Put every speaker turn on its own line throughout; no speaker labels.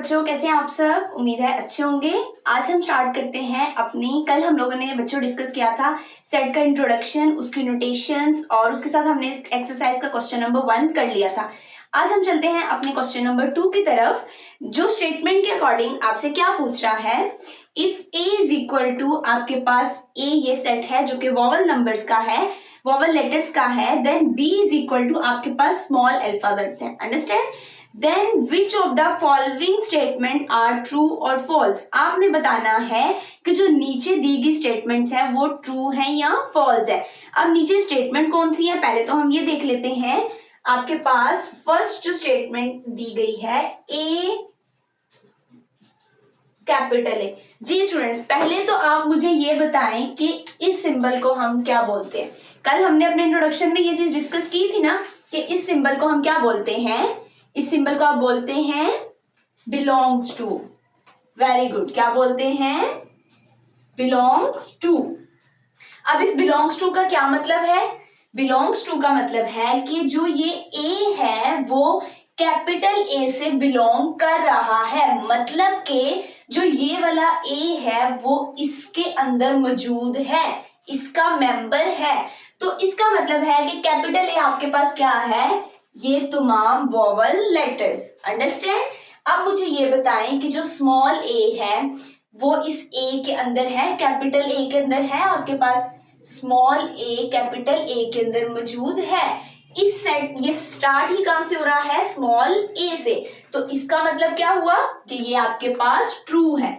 बच्चों, कैसे हैं आप सब। उम्मीद है अच्छे होंगे। आज हम स्टार्ट करते हैं अपनी, कल हम लोगों ने बच्चों डिस्कस किया था सेट का इंट्रोडक्शन, उसकी नोटेशंस और उसके साथ हमने इस एक्सरसाइज का क्वेश्चन नंबर 1 कर लिया था। आज हम चलते हैं अपने क्वेश्चन नंबर 2 की तरफ, जो स्टेटमेंट के अकॉर्डिंग आपसे क्या पूछ रहा है। If A is equal to, आपके पास ए ये सेट है जो कि वॉवल नंबर्स का है, वॉवल लेटर्स का है, then B is equal to आपके पास स्मॉल अल्फाबेट्स है। Understand? Then which of the following statement are true और फॉल्स। आपने बताना है कि जो नीचे दी गई स्टेटमेंट्स है वो ट्रू है या फॉल्स है। अब नीचे स्टेटमेंट कौन सी है, पहले तो हम ये देख लेते हैं। आपके पास फर्स्ट जो स्टेटमेंट दी गई है ए कैपिटल ए। जी स्टूडेंट्स, पहले तो आप मुझे ये बताएं कि इस सिंबल को हम क्या बोलते हैं। कल हमने अपने इंट्रोडक्शन में ये चीज डिस्कस की थी ना कि इस सिंबल को हम क्या बोलते हैं। इस सिंबल को आप बोलते हैं बिलोंग्स टू। वेरी गुड, क्या बोलते हैं? Belongs to. अब इस बिलोंग्स टू का क्या मतलब है? बिलोंग्स टू का मतलब है कि जो ये ए है वो कैपिटल ए से बिलोंग कर रहा है, मतलब कि जो ये वाला ए है वो इसके अंदर मौजूद है, इसका मेंबर है। तो इसका मतलब है कि कैपिटल ए आपके पास क्या है, ये तमाम वॉवल लेटर्स। अंडरस्टैंड? अब मुझे ये बताएं कि जो स्मॉल ए है वो इस ए के अंदर है, कैपिटल ए के अंदर है आपके पास। स्मॉल ए कैपिटल ए के अंदर मौजूद है। इस सेट ये स्टार्ट ही कहां से हो रहा है? स्मॉल ए से। तो इसका मतलब क्या हुआ कि ये आपके पास ट्रू है।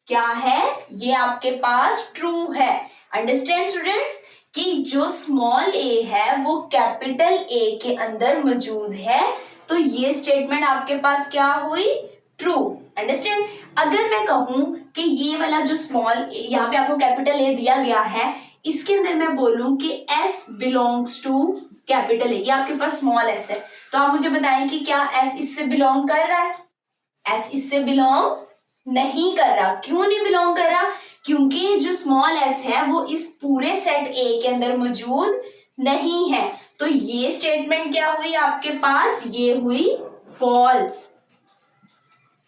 क्या है? ये आपके पास ट्रू है। अंडरस्टैंड स्टूडेंट्स कि जो स्मॉल ए है वो कैपिटल ए के अंदर मौजूद है, तो ये स्टेटमेंट आपके पास क्या हुई? ट्रू। अंडरस्टैंड? अगर मैं कहूं कि ये वाला जो स्मॉल यहाँ पे आपको कैपिटल ए दिया गया है, इसके अंदर मैं बोलूं कि S belongs to capital A, ये आपके पास स्मॉल एस है, तो आप मुझे बताएं कि क्या एस इससे बिलोंग कर रहा है? एस इससे बिलोंग नहीं कर रहा। क्यों नहीं बिलोंग कर रहा? क्योंकि जो स्मॉल एस है वो इस पूरे सेट ए के अंदर मौजूद नहीं है। तो ये स्टेटमेंट क्या हुई आपके पास? ये हुई फॉल्स।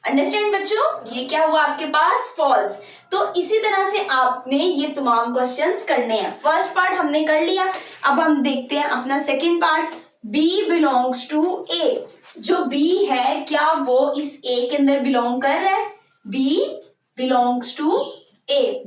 अंडरस्टैंड बच्चों? ये क्या हुआ आपके पास? फॉल्स। तो इसी तरह से आपने ये तमाम क्वेश्चंस करने हैं। फर्स्ट पार्ट हमने कर लिया, अब हम देखते हैं अपना second part. B belongs to A. जो बी है क्या वो इस ए के अंदर बिलोंग कर रहा है? बी बिलोंग्स टू ए।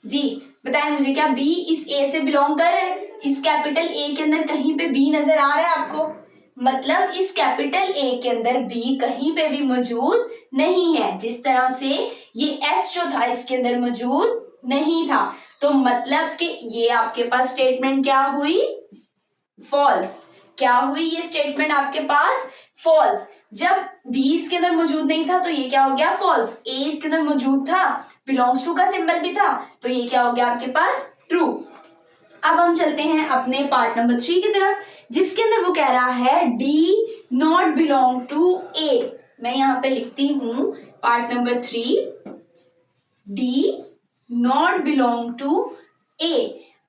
जी बताएं मुझे, क्या बी इस ए से बिलोंग कर रहा है? इस कैपिटल ए के अंदर कहीं पे बी नजर आ रहा है आपको? मतलब इस कैपिटल ए के अंदर बी कहीं पे भी मौजूद नहीं है, जिस तरह से ये एस जो था इसके अंदर मौजूद नहीं था। तो मतलब कि ये आपके पास स्टेटमेंट क्या हुई? फॉल्स। क्या हुई ये स्टेटमेंट आपके पास? फॉल्स। जब बी इसके अंदर मौजूद नहीं था तो ये क्या हो गया? फॉल्स। ए इसके अंदर मौजूद था, बिलोंग्स टू का सिंबल भी था, तो ये क्या हो गया आपके पास? ट्रू। अब हम चलते हैं अपने पार्ट नंबर 3 की तरफ, जिसके अंदर वो कह रहा है D not belong to A. मैं यहाँ पे लिखती हूं part number 3, D not belong to A.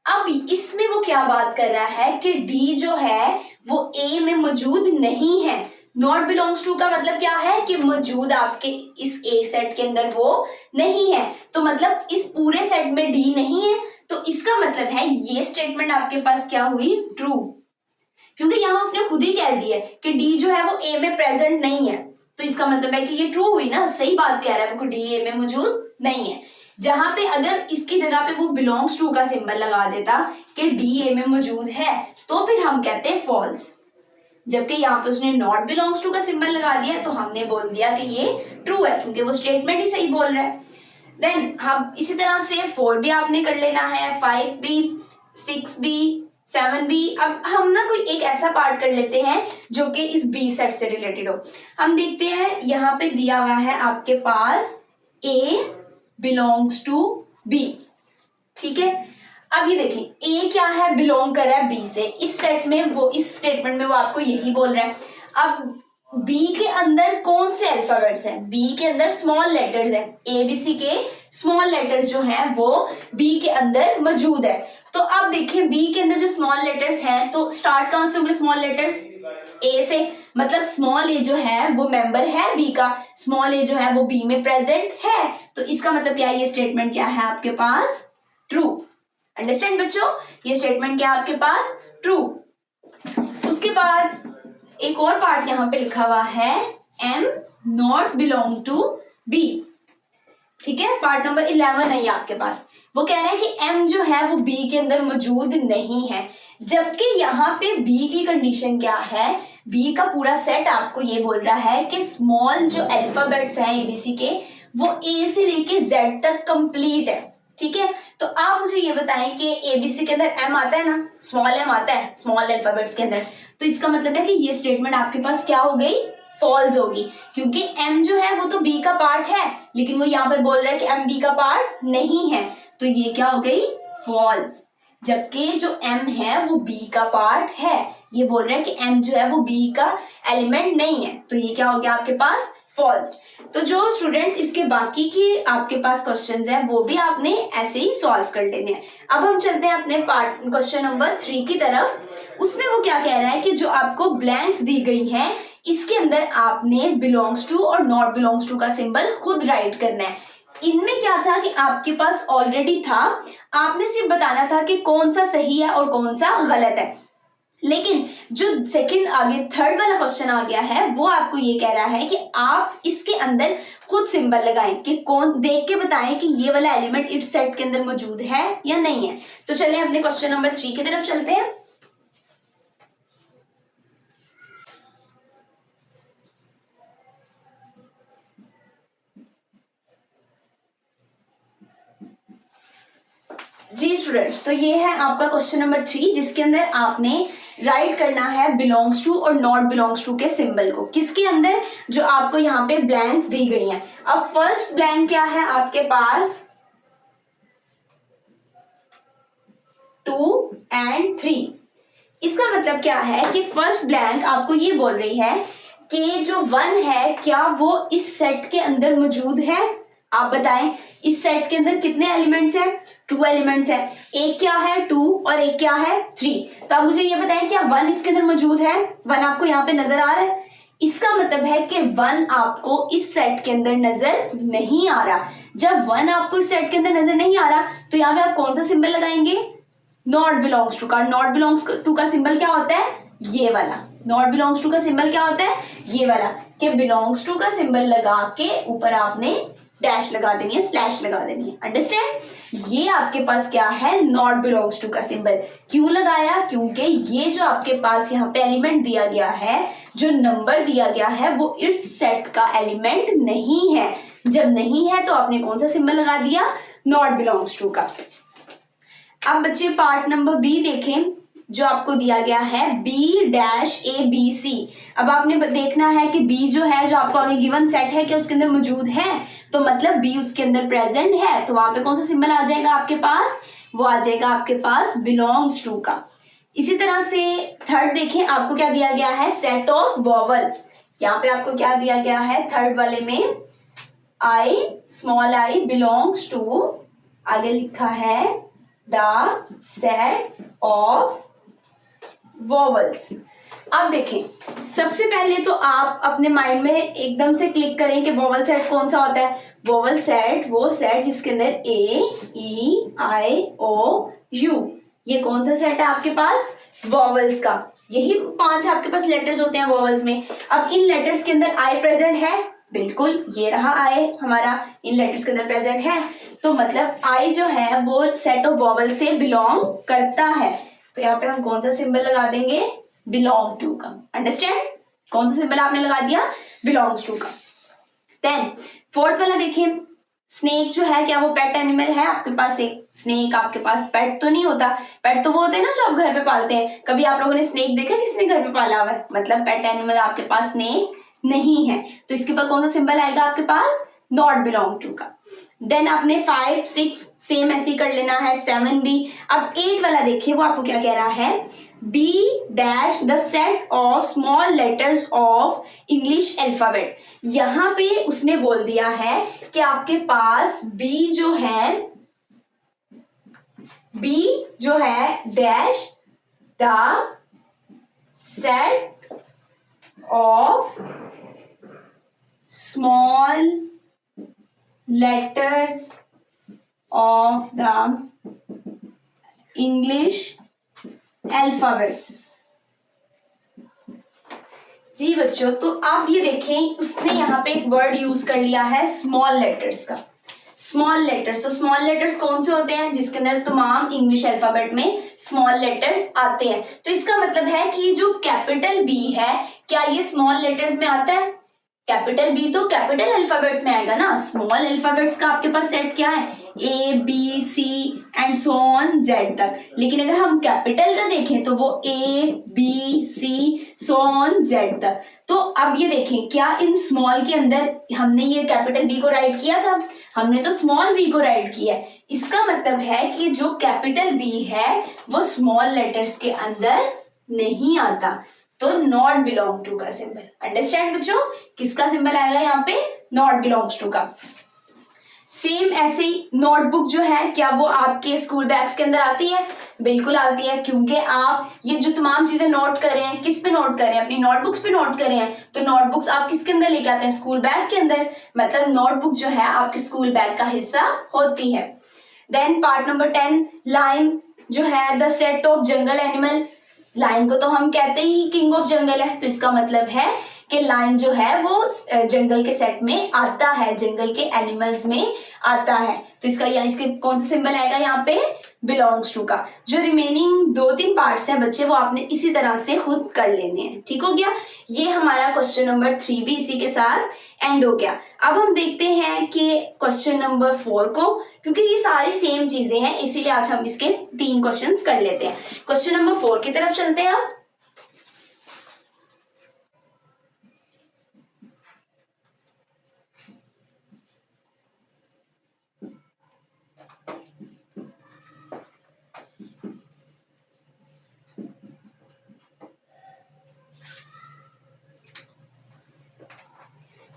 अब इसमें वो क्या बात कर रहा है कि डी जो है वो ए में मौजूद नहीं है। नॉट बिलोंग्स टू का मतलब क्या है कि मौजूद आपके इस ए सेट के अंदर वो नहीं है। तो मतलब इस पूरे सेट में डी नहीं है, तो इसका मतलब है ये स्टेटमेंट आपके पास क्या हुई? ट्रू। क्योंकि यहां उसने खुद ही कह दिया कि डी जो है वो ए में प्रेजेंट नहीं है, तो इसका मतलब है कि ये ट्रू हुई ना, सही बात कह रहा है वो, डी ए में मौजूद नहीं है। जहां पे अगर इसकी जगह पे वो बिलोंग्स टू का सिंबल लगा देता कि डी ए में मौजूद है, तो फिर हम कहते हैं फॉल्स। जबकि यहाँ पे उसने नॉट बिलोंग्स टू का सिंबल लगा दिया, तो हमने बोल दिया कि ये ट्रू है, क्योंकि वो स्टेटमेंट ही सही बोल रहा है। देन हम इसी तरह से 4 भी आपने कर लेना है, 5 भी, 6 भी, 7 भी। अब हम ना कोई एक ऐसा पार्ट कर लेते हैं जो कि इस बी सेट से रिलेटेड हो। हम देखते हैं यहाँ पे दिया हुआ है आपके पास ए बिलोंग्स टू बी। ठीक है, अब ये देखें ए क्या है? बिलोंग कर रहा है बी से। इस सेट में वो, इस स्टेटमेंट में वो आपको यही बोल रहा है। अब बी के अंदर कौन से अल्फाबेट्स हैं? बी के अंदर स्मॉल लेटर्स हैं, ए बी सी के स्मॉल लेटर्स जो हैं वो बी के अंदर मौजूद है। तो अब देखिए बी के अंदर जो स्मॉल लेटर्स हैं, तो स्टार्ट कहां से होंगे स्मॉल लेटर्स? ए से, मतलब स्मॉल ए जो है वो मेंबर है बी का, स्मॉल ए जो है वो बी में प्रेजेंट है, तो इसका मतलब क्या है, ये स्टेटमेंट क्या है आपके पास, ट्रू। अंडरस्टैंड बच्चों, ये स्टेटमेंट क्या है आपके पास, ट्रू। उसके बाद एक और पार्ट यहाँ पे लिखा हुआ है, M not belong to B, ठीक है, पार्ट नंबर 11 है ये आपके पास। वो कह रहा है कि m जो है वो b के अंदर मौजूद नहीं है, जबकि यहाँ पे b की कंडीशन क्या है, b का पूरा सेट आपको ये बोल रहा है कि स्मॉल जो अल्फाबेट्स हैं एबीसी के वो a से लेके z तक कंप्लीट है, ठीक है। तो आप मुझे ये बताएं कि एबीसी के अंदर m आता है ना, स्मॉल m आता है स्मॉल अल्फाबेट्स के अंदर, तो इसका मतलब है कि ये स्टेटमेंट आपके पास क्या हो गई, फॉल्स होगी, क्योंकि m जो है वो तो b का पार्ट है, लेकिन वो यहाँ पे बोल रहा है कि m b का पार्ट नहीं है, तो ये क्या हो गई, फॉल्स। जबकि जो m है वो b का पार्ट है, ये बोल रहा है कि m जो है वो b का एलिमेंट नहीं है, तो ये क्या हो गया आपके पास, फॉल्स। तो जो स्टूडेंट्स इसके बाकी की आपके पास क्वेश्चंस हैं वो भी आपने ऐसे ही सॉल्व कर लेने हैं। अब हम चलते हैं अपने पार्ट क्वेश्चन नंबर 3 की तरफ। उसमें वो क्या कह रहा है कि जो आपको ब्लैंक्स दी गई हैं इसके अंदर आपने बिलोंग्स टू और नॉट बिलोंग्स टू का सिंबल खुद राइट करना है। इनमें क्या था कि आपके पास ऑलरेडी था, आपने सिर्फ बताना था कि कौन सा सही है और कौन सा गलत है, लेकिन जो सेकंड आगे थर्ड वाला क्वेश्चन आ गया है वो आपको ये कह रहा है कि आप इसके अंदर खुद सिंबल लगाएं कि कौन, देख के बताएं कि ये वाला एलिमेंट इस सेट के अंदर मौजूद है या नहीं है। तो चलिए अपने क्वेश्चन नंबर 3 की तरफ चलते हैं। जी स्टूडेंट्स, तो ये है आपका क्वेश्चन नंबर 3 जिसके अंदर आपने राइट करना है बिलोंग्स टू और नॉट बिलोंग्स टू के सिंबल को, किसके अंदर, जो आपको यहाँ पे ब्लैंक्स दी गई हैं। अब फर्स्ट ब्लैंक क्या है आपके पास, 2 and 3। इसका मतलब क्या है कि फर्स्ट ब्लैंक आपको ये बोल रही है कि जो 1 है क्या वो इस सेट के अंदर मौजूद है। आप बताएं इस सेट के अंदर कितने एलिमेंट्स हैं, 2 एलिमेंट्स हैं, एक क्या है 2 और एक क्या है 3। तो आप मुझे ये बताएं क्या 1 इसके अंदर मौजूद है, 1 आपको यहाँ पे नजर आ रहा है, इसका मतलब है कि 1 आपको इस सेट के अंदर नजर नहीं आ रहा। जब 1 आपको इस सेट के अंदर नजर नहीं आ रहा तो यहाँ पे आप कौन सा सिंबल लगाएंगे, नॉट बिलोंग्स टू का। नॉट बिलोंग्स टू का सिंबल क्या होता है, ये वाला। नॉट बिलोंग्स टू का सिंबल क्या होता है, ये वाला, कि बिलोंग्स टू का सिंबल लगा के ऊपर आपने डैश लगा देनी है, स्लैश लगा देनी है। अंडरस्टैंड, ये आपके पास क्या है, नॉट बिलोंग्स टू का सिंबल। क्यों लगाया, क्योंकि ये जो आपके पास यहाँ पे एलिमेंट दिया गया है, जो नंबर दिया गया है वो इस सेट का एलिमेंट नहीं है। जब नहीं है तो आपने कौन सा सिंबल लगा दिया, नॉट बिलोंग्स टू का। अब बच्चे पार्ट नंबर बी देखें, जो आपको दिया गया है B-ABC। अब आपने देखना है कि B जो है, जो आपको आगे गिवन सेट है कि उसके अंदर मौजूद है, तो मतलब B उसके अंदर प्रेजेंट है, तो वहां पे कौन सा सिंबल आ जाएगा आपके पास, वो आ जाएगा आपके पास बिलोंग्स टू का। इसी तरह से थर्ड देखें, आपको क्या दिया गया है, सेट ऑफ वॉवल्स। यहाँ पे आपको क्या दिया गया है थर्ड वाले में, I small i belongs to, आगे लिखा है द सेट ऑफ वॉवल्स। अब देखें, सबसे पहले तो आप अपने माइंड में एकदम से क्लिक करें कि वॉवल सेट कौन सा होता है। वॉवल सेट वो सेट जिसके अंदर A-E-I-O-U, ये कौन सा सेट है आपके पास, वॉवल्स का। यही 5 आपके पास लेटर्स होते हैं वॉवल्स में। अब इन लेटर्स के अंदर आई प्रेजेंट है, बिल्कुल ये रहा आई हमारा इन लेटर्स के अंदर प्रेजेंट है, तो मतलब आई जो है वो सेट ऑफ वॉवल से बिलोंग करता है, तो यहाँ पे हम कौन सा सिंबल लगा देंगे, बिलोंग टू का। अंडरस्टैंड, कौन सा सिंबल आपने लगा दिया, बिलोंग्स टू का। देन फोर्थ वाला देखें, स्नेक जो है क्या वो पेट एनिमल है आपके पास। एक स्नेक आपके पास पेट तो नहीं होता, पेट तो वो होते हैं ना जो आप घर पे पालते हैं। कभी आप लोगों ने स्नेक देखा, किसने घर पे पाला हुआ है, मतलब पेट एनिमल आपके पास स्नेक नहीं है, तो इसके पास कौन सा सिंबल आएगा आपके पास, नॉट बिलोंग टू का। देन आपने 5, 6 सेम ऐसे ही कर लेना है, 7 भी। अब 8 वाला देखिए, वो आपको क्या कह रहा है, B- the set of small letters of English alphabet. यहाँ पे उसने बोल दिया है कि आपके पास B जो है dash the set of small letters of the English alphabets। जी बच्चों, तो आप ये देखें, उसने यहाँ पे एक वर्ड यूज कर लिया है स्मॉल लेटर्स का। स्मॉल लेटर्स, तो स्मॉल लेटर्स कौन से होते हैं? जिसके अंदर तमाम इंग्लिश अल्फाबेट में स्मॉल लेटर्स आते हैं। तो इसका मतलब है कि जो कैपिटल बी है, क्या ये स्मॉल लेटर्स में आता है? कैपिटल बी तो कैपिटल अल्फाबेट्स में आएगा ना। स्मॉल अल्फाबेट्स का आपके पास सेट क्या है? A B C and so on Z तक। लेकिन अगर हम कैपिटल का देखें तो वो A B C so on Z तक। तो अब ये देखें, क्या इन स्मॉल के अंदर हमने ये कैपिटल बी को राइट किया था? हमने तो स्मॉल बी को राइट किया है। इसका मतलब है कि जो कैपिटल बी है वो स्मॉल लेटर्स के अंदर नहीं आता, तो नॉट बिलोंग टू का सिंबल। अंडरस्टैंड बच्चों? किसका सिंबल आएगा यहाँ पे? नॉट बिलोंग्स टू का। सेम ऐसे ही नोटबुक जो है, क्या वो आपके स्कूल बैग्स के अंदर आती है? बिल्कुल आती है, क्योंकि आप ये जो तमाम चीजें नोट कर रहे हैं, किस पे नोट कर रहे हैं? अपनी नोटबुक्स पे नोट कर रहे हैं। तो नोटबुक्स आप किसके अंदर लेके आते हैं? स्कूल बैग के अंदर। मतलब नोटबुक जो है आपके स्कूल बैग का हिस्सा होती है। देन पार्ट नंबर 10, लाइन जो है the set of jungle animal. Line को तो हम कहते ही किंग ऑफ जंगल है, तो इसका मतलब है कि लाइन जो है वो जंगल के सेट में आता है, जंगल के एनिमल्स में आता है। तो इसका या इसके कौन सा सिंबल आएगा यहाँ पे? बिलोंग्स टू का। जो रिमेनिंग 2-3 पार्ट्स हैं बच्चे, वो आपने इसी तरह से खुद कर लेने हैं। ठीक हो गया? ये हमारा क्वेश्चन नंबर 3 भी इसी के साथ एंड हो गया। अब हम देखते हैं कि क्वेश्चन नंबर 4 को, क्योंकि ये सारी सेम चीजें हैं इसीलिए आज हम इसके 3 क्वेश्चंस कर लेते हैं। क्वेश्चन नंबर 4 की तरफ चलते हैं।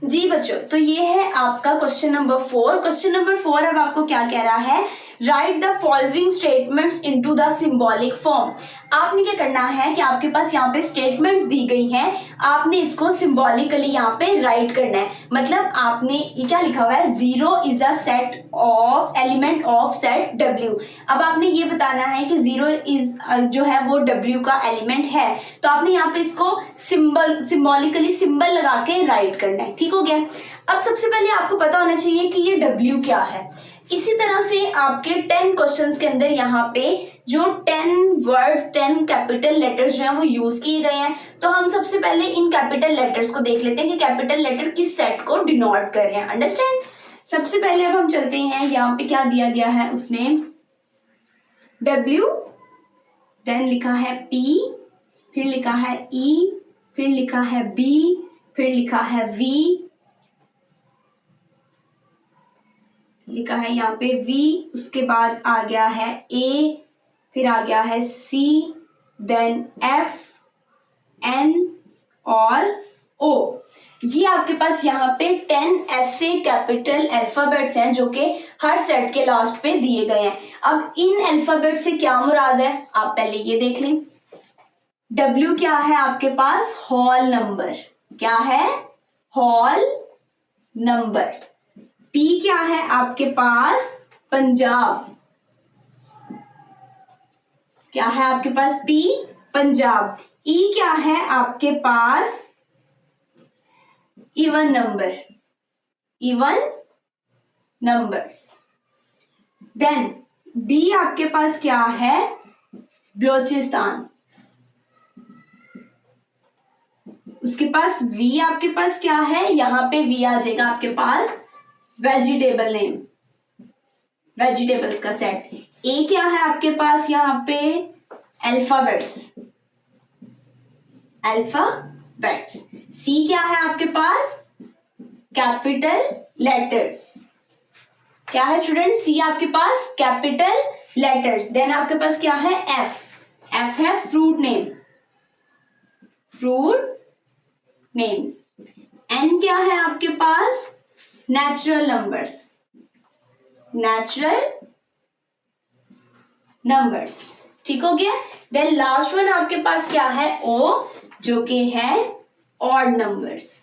जी बच्चों, तो ये है आपका क्वेश्चन नंबर 4। क्वेश्चन नंबर 4 अब आपको क्या कह रहा है? Right the following statements into the symbolic form. आपने क्या करना है कि आपके पास यहाँ पे स्टेटमेंट्स दी गई हैं, आपने इसको सिंबॉलिकली यहाँ पे राइट करना है। मतलब आपने ये क्या लिखा हुआ है? 0 is a set of element of set W। अब आपने ये बताना है कि 0 इज जो है वो W का एलिमेंट है, तो आपने यहाँ पे इसको सिंबॉलिकली सिंबल लगा के राइट करना है। ठीक हो गया? अब सबसे पहले आपको पता होना चाहिए कि ये W क्या है। इसी तरह से आपके 10 क्वेश्चंस के अंदर यहाँ पे जो 10 वर्ड्स 10 कैपिटल लेटर्स जो हैं वो यूज किए गए हैं। तो हम सबसे पहले इन कैपिटल लेटर्स को देख लेते हैं कि कैपिटल लेटर किस सेट को डिनोट कर रहे हैं। अंडरस्टैंड? सबसे पहले अब हम चलते हैं, यहाँ पे क्या दिया गया है? उसने W, देन लिखा है P, फिर लिखा है E, फिर लिखा है B, फिर लिखा है V, लिखा है यहाँ पे V, उसके बाद आ गया है A, फिर आ गया है C, देन F, N और O। ये आपके पास यहाँ पे 10 ऐसे कैपिटल अल्फाबेट्स हैं जो कि हर सेट के लास्ट पे दिए गए हैं। अब इन अल्फाबेट से क्या मुराद है आप पहले ये देख लें। W क्या है आपके पास? Whole number. क्या है? Whole number. P क्या है आपके पास? पंजाब। क्या है आपके पास? P पंजाब। E क्या है आपके पास? Even number. Even numbers. Then B आपके पास क्या है? बलोचिस्तान। उसके पास V आपके पास क्या है? यहाँ पे V आ जाएगा आपके पास वेजिटेबल नेम, वेजिटेबल्स का सेट। A क्या है आपके पास यहाँ पे? Alphabets, alphabets. C क्या है आपके पास? Capital letters. क्या है स्टूडेंट? C आपके पास कैपिटल लेटर्स। देन आपके पास क्या है? F, F है fruit name, fruit name. N क्या है आपके पास? Natural numbers, natural numbers. ठीक हो गया? देन लास्ट वन आपके पास क्या है? O, जो कि है ऑड नंबर्स।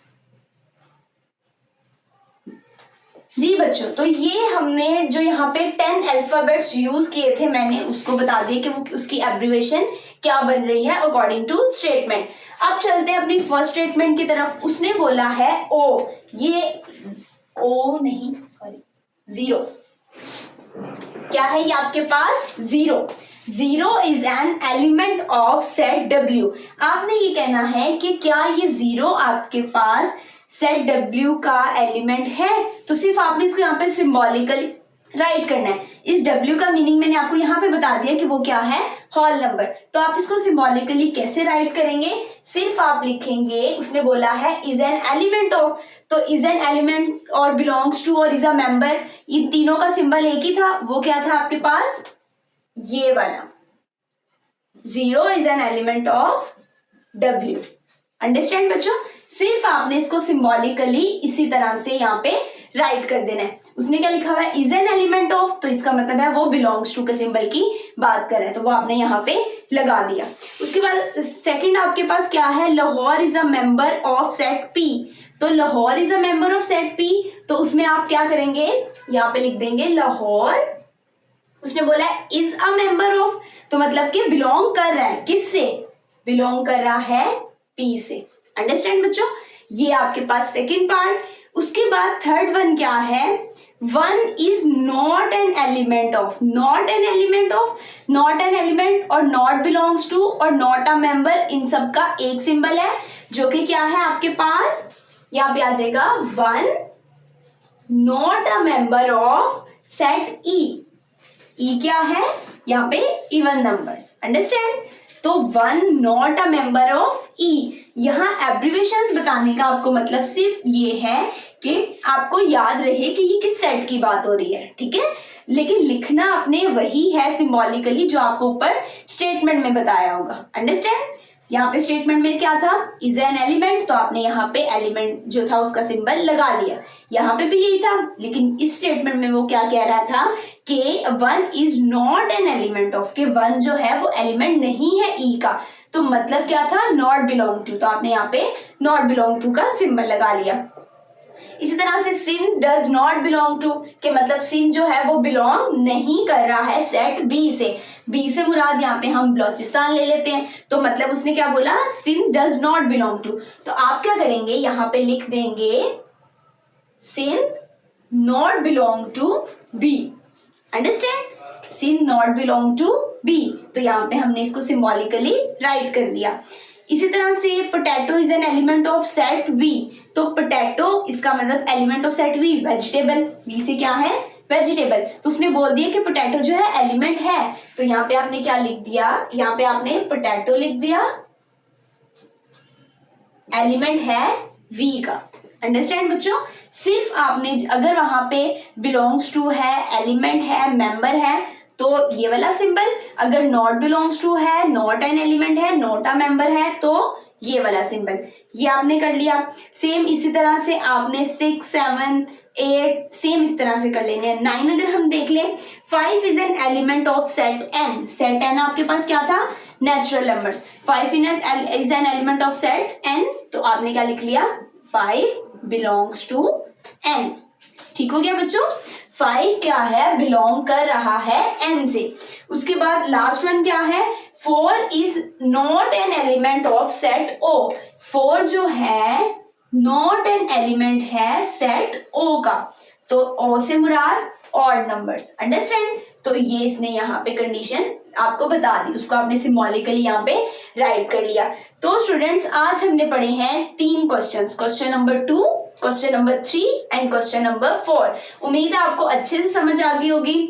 जी बच्चों, तो ये हमने जो यहाँ पे 10 अल्फाबेट्स यूज किए थे, मैंने उसको बता दिया कि वो उसकी एब्रिविएशन क्या बन रही है अकॉर्डिंग टू स्टेटमेंट। अब चलते हैं अपनी फर्स्ट स्टेटमेंट की तरफ। उसने बोला है ओ, ये ओ नहीं सॉरी जीरो, क्या है ये आपके पास zero. Zero is an element of set W. आपने ये कहना है कि क्या ये जीरो आपके पास सेट डब्ल्यू का एलिमेंट है, तो सिर्फ आपने इसको यहाँ पे सिंबॉलिकली राइट करना है। इस डब्ल्यू का मीनिंग मैंने आपको यहाँ पे बता दिया कि वो क्या है, होल नंबर। तो आप इसको सिंबॉलिकली कैसे राइट करेंगे, सिर्फ आप लिखेंगे, उसने बोला है इज एन एलिमेंट ऑफ, तो इज एन एलिमेंट और बिलोंग्स टू और इज अ मेंबर, इन तीनों का सिंबल एक ही था। वो क्या था आपके पास, ये वाला zero is an element of W. Understand बच्चों, सिर्फ आपने इसको सिंबॉलिकली इसी तरह से यहाँ पे राइट कर देना है। उसने क्या लिखा हुआ है, इज एन एलिमेंट ऑफ, तो इसका मतलब है वो बिलोंग्स टू के सिंबल की बात कर रहा है, तो वो आपने यहाँ पे लगा दिया। उसके बाद सेकंड आपके पास क्या है, Lahore is a member of set P. तो Lahore is a member of set P, तो उसमें आप क्या करेंगे, यहाँ पे लिख देंगे लाहौर, उसने बोला है इज अ मेंबर ऑफ, तो मतलब कि बिलोंग कर रहा है, किससे बिलोंग कर रहा है, पी से। अंडरस्टैंड बच्चों, ये आपके पास सेकंड पार्ट। उसके बाद थर्ड वन क्या है, one is not an element of, not an element of, not an element और नॉट बिलोंग्स टू और नॉट अ मेंबर, इन सब का एक सिंबल है जो कि क्या है आपके पास, यहाँ पे आ जाएगा one not a member of set E. E क्या है यहाँ पे, इवन नंबर्स। अंडरस्टैंड, तो one not a member of E. यहाँ एब्रिविएशंस बताने का आपको मतलब सिर्फ ये है कि आपको याद रहे कि ये किस सेट की बात हो रही है, ठीक है, लेकिन लिखना आपने वही है सिंबॉलिकली जो आपको ऊपर स्टेटमेंट में बताया होगा। अंडरस्टैंड, यहाँ पे स्टेटमेंट में क्या था, इज एन एलिमेंट, तो आपने यहाँ पे एलिमेंट जो था उसका सिंबल लगा लिया। यहाँ पे भी यही था, लेकिन इस स्टेटमेंट में वो क्या कह रहा था कि one is not an element of, के वन जो है वो एलिमेंट नहीं है ई का, तो मतलब क्या था, नॉट बिलोंग टू, तो आपने यहाँ पे नॉट बिलोंग टू का सिंबल लगा लिया। इसी तरह से सिन डज नॉट बिलोंग टू, के मतलब सिन जो है वो बिलोंग नहीं कर रहा है सेट बी से। बी से मुराद यहाँ पे हम बलोचिस्तान ले लेते हैं, तो मतलब उसने क्या बोला, sin does not belong to, तो आप क्या करेंगे, यहाँ पे लिख देंगे sin not belong to B. Understand, sin not belong to B, तो यहाँ पे हमने इसको सिंबॉलिकली राइट कर दिया। इसी तरह से potato is an element of set V, तो पोटैटो इसका मतलब element of set V, vegetable, V से क्या है, वेजिटेबल, तो उसने बोल दिया कि पोटैटो जो है एलिमेंट है, तो यहाँ पे आपने क्या लिख दिया, यहाँ पे आपने पोटैटो लिख दिया, एलिमेंट है वी का। अंडरस्टैंड बच्चों, सिर्फ आपने अगर वहां पे बिलोंग्स टू है, एलिमेंट है, मेंबर है, तो ये वाला सिंबल, अगर नॉट बिलोंग्स टू है, नॉट एन एलिमेंट है, नॉट अ मेंबर है, तो ये वाला सिंबल, ये आपने कर लिया। सेम इसी तरह से आपने 6, 7, 8 सेम इस तरह से कर लेने हैं। 9 अगर हम देख लें, 5 is an element of set N, set N आपके पास क्या था, natural numbers, 5 is an element of set N, तो आपने क्या लिख लिया, 5 बिलोंग्स टू एन। ठीक हो गया बच्चों, 5 क्या है, बिलोंग कर रहा है n से। उसके बाद लास्ट वन क्या है, 4 is not an element of set O, 4 जो है नॉट एन एलिमेंट है सेट ओ का, तो ओ से मुराद ऑड नंबर्स। अंडरस्टैंड, तो ये इसने यहाँ पे कंडीशन आपको बता दी, उसको आपने सिंबॉलिकली यहाँ पे राइट कर लिया। तो स्टूडेंट्स, आज हमने पढ़े हैं 3 questions, question number 2, question number 3 and question number 4। उम्मीद है आपको अच्छे से समझ आ गई होगी।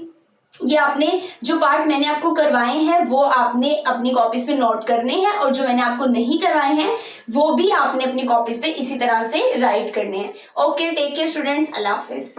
ये आपने जो पार्ट मैंने आपको करवाए हैं वो आपने अपनी कॉपीज पे नोट करने हैं, और जो मैंने आपको नहीं करवाए हैं वो भी आपने अपनी कॉपीज पे इसी तरह से राइट करने हैं। ओके, टेक केयर स्टूडेंट्स, अल्लाह हाफिज।